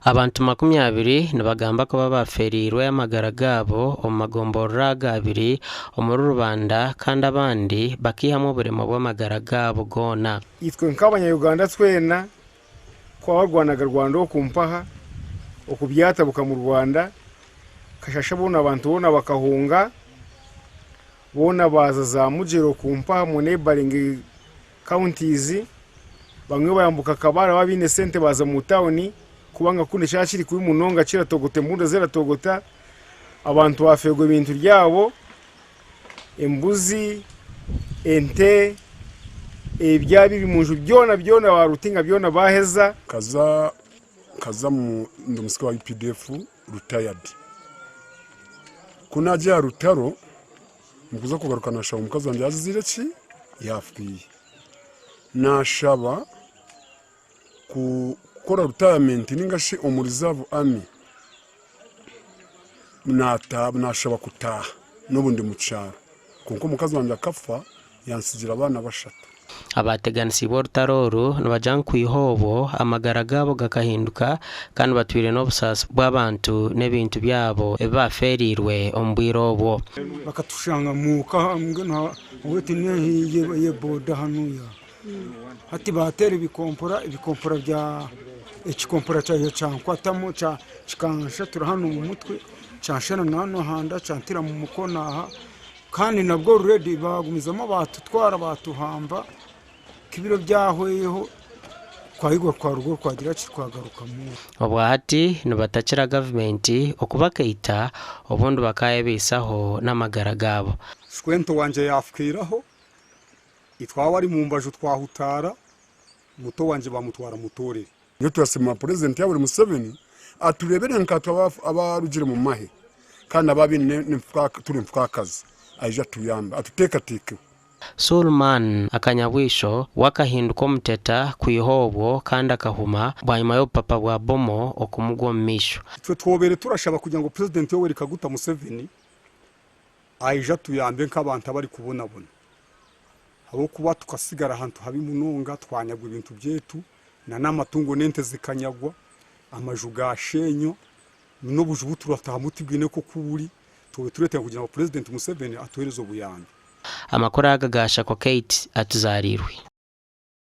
Abantu 20 nibagamba ko baferirwe amagara gabo omu magombora gabiri omuri rubanda kandi abandi bakihamu oburemo bw'amagara gabo gona. Itwe nk'abanyayuganda twena twabarwanaga Rwanda okumpaha okubyatabuka mu Rwanda kashasha bona abantu bona bakahunga bona baza za mujero kumpaha mu neighboring counties bamwe bayambuka kabara babine sente baza mu town kubanga kune cyashiri kuri munonga kira togote mbunda zera togota abantu bafego ibintu byabo embuzi ente ebyabi bimunju byona barutinga byona baheza kaza mu ndomusika wa IPDF retired kunaje rutaro mukuza kugaruka nashaba umukazi wanje azizire ki yafiye nashaba kukora retirement ningashi omu reserve army nashaba kutaha n'ubundi mu cyaro kuko umukazi wanje akafa yansigira abana bashatu. Abateganisi b'Orutaroru nibajan kwihobo amagara gabo gakahinduka kandi batwire n'obusasi bw'abantu n'ebintu byabo baferirwe ombwirobo bakatushanga muka ngena wete nehiye boda hanuya hati batera ibikompora bya ekikompora cyayo cyankwatamo cikansha turahano mu mutwe cyanshana nano handa cyantira mu mukonaha kandi nabwo ready bagumizamo batutwara batuhamba kibiro byahweyeho kwayigwa kwa rugo kwagira kitwagaruka mu obwahati nibatakira government okubakaita obundi bakaye bisaho n'amagara gabo. Swento wanje yafukiraho itwawa ari mu mbaju twahutara muto wanje bamutwara mutorere iyo twasema president ya buri Museveni aturebere nkatwa abarugire mu mahe kandi ababine turi mfukakazi aija tuyamba atutekateke. Sulman akanyabwisho wakahinduka omuteta kwihobwo kandi akahuma bwanyuma yo papa bwa bomo okumugwa misho. Twe twobere turashaba kugira ngo president Yoweri Kaguta Museveni aija tuyambe nk'abantu abari kubonabona abo kuba tukasigara ahantu habi munonga twanyagwa ibintu byetu na n'amatungo nente zikanyagwa amaju gashenyo n'obujubu turataha muti bwine ko kuburi tuwe turete kugira ngo president Museveni atuherezo buyambe. Amakuru agagasha kwa Kate atuzarirwe.